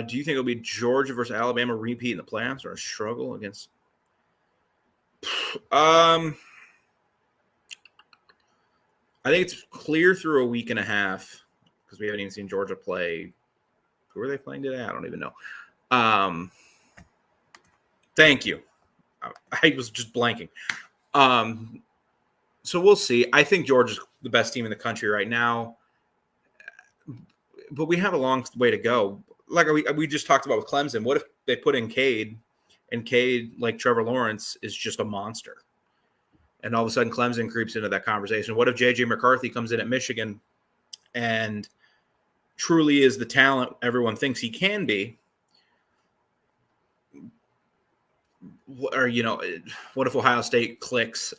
Do you think it'll be Georgia versus Alabama repeat in the playoffs or a struggle against? I think it's clear through a week and a half because we haven't even seen Georgia play. Who are they playing today? I don't even know. Thank you. I was just blanking. So we'll see. I think Georgia's the best team in the country right now, but we have a long way to go. Like we just talked about with Clemson. What if they put in Cade, and Cade, like Trevor Lawrence, is just a monster? And all of a sudden Clemson creeps into that conversation. What if J.J. McCarthy comes in at Michigan and truly is the talent everyone thinks he can be? Or, what if Ohio State clicks?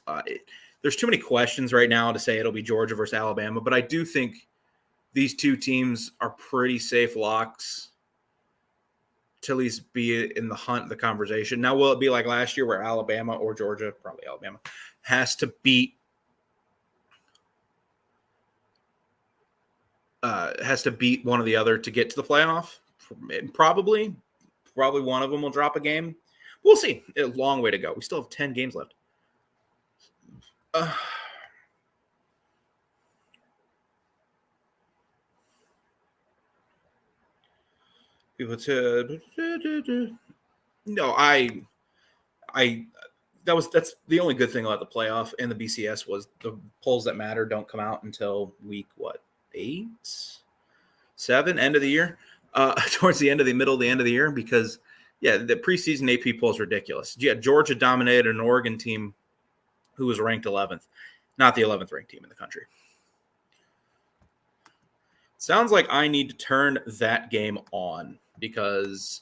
There's too many questions right now to say it'll be Georgia versus Alabama, but I do think these two teams are pretty safe locks to at least be in the hunt, the conversation. Now, will it be like last year where Alabama or Georgia, probably Alabama, has to beat one or the other to get to the playoff? Probably one of them will drop a game. We'll see. A long way to go. We still have 10 games left. People said, no, that's the only good thing about the playoff and the BCS was the polls that matter don't come out until week 8, 7, end of the year, towards the middle of the end of the year, because the preseason AP poll is ridiculous. Georgia dominated an Oregon team who was ranked 11th, not the 11th ranked team in the country. Sounds like I need to turn that game on because,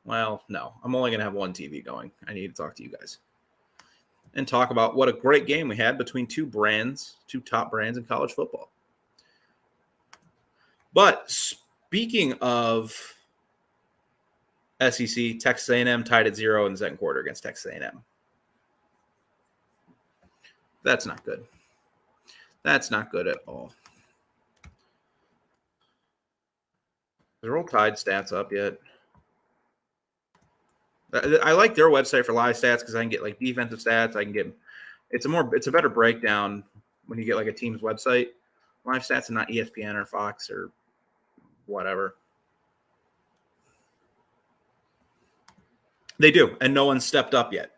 well, no, I'm only going to have one TV going. I need to talk to you guys and talk about what a great game we had between two top brands in college football. But speaking of SEC, Texas A&M tied at 0 in the second quarter against Texas A&M. That's not good. That's not good at all. Is Roll Tide stats up yet? I like their website for live stats because I can get like defensive stats. I can get it's a better breakdown when you get like a team's website live stats and not ESPN or Fox or whatever. They do, and no one's stepped up yet.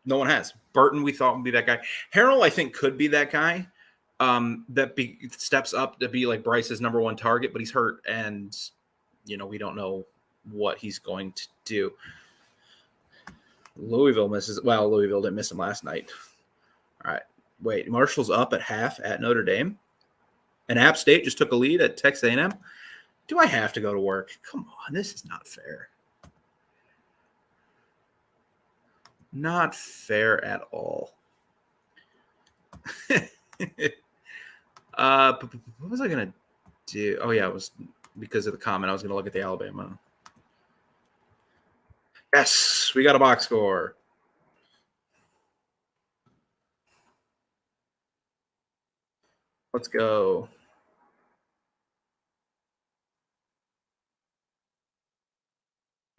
No one has. Burton, we thought would be that guy. Harrell, I think, could be that guy steps up to be like Bryce's number one target, but he's hurt, and we don't know what he's going to do. Louisville misses. Well, Louisville didn't miss him last night. All right. Wait, Marshall's up at half at Notre Dame. And App State just took a lead at Texas A&M. Do I have to go to work? Come on, this is not fair. Not fair at all. What was I going to do? Oh, yeah, it was because of the comment. I was going to look at the Alabama. Yes, we got a box score. Let's go.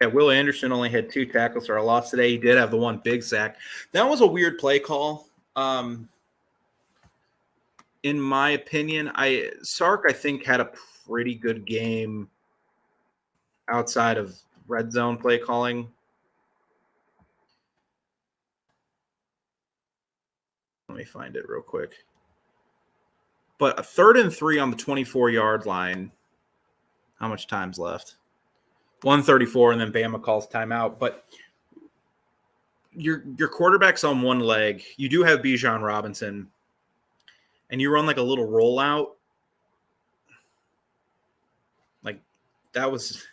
Yeah, Will Anderson only had 2 tackles for a loss today. He did have the one big sack. That was a weird play call. In my opinion, Sark, I think, had a pretty good game outside of red zone play calling. Let me find it real quick. But a 3rd and 3 on the 24-yard line. How much time's left? 1:34, and then Bama calls timeout. But your quarterback's on one leg. You do have Bijan Robinson, and you run like a little rollout. Like that was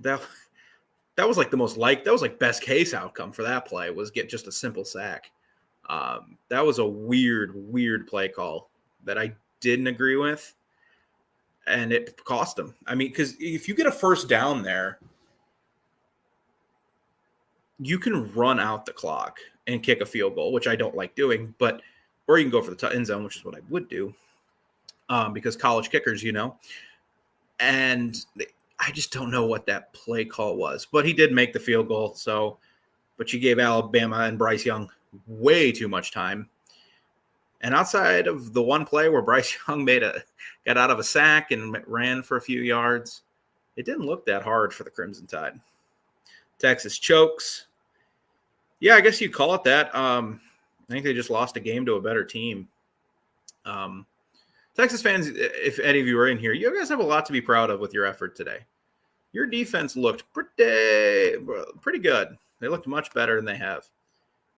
like the most that was like best case outcome for that play was get just a simple sack. That was a weird play call that I didn't agree with. And it cost them. I mean, because if you get a first down there, you can run out the clock and kick a field goal, which I don't like doing, or you can go for the end zone, which is what I would do, because college kickers, And I just don't know what that play call was, but he did make the field goal. But you gave Alabama and Bryce Young way too much time. And outside of the one play where Bryce Young got out of a sack and ran for a few yards, it didn't look that hard for the Crimson Tide. Texas chokes. Yeah, I guess you call it that. I think they just lost a game to a better team. Texas fans, if any of you are in here, you guys have a lot to be proud of with your effort today. Your defense looked pretty good. They looked much better than they have.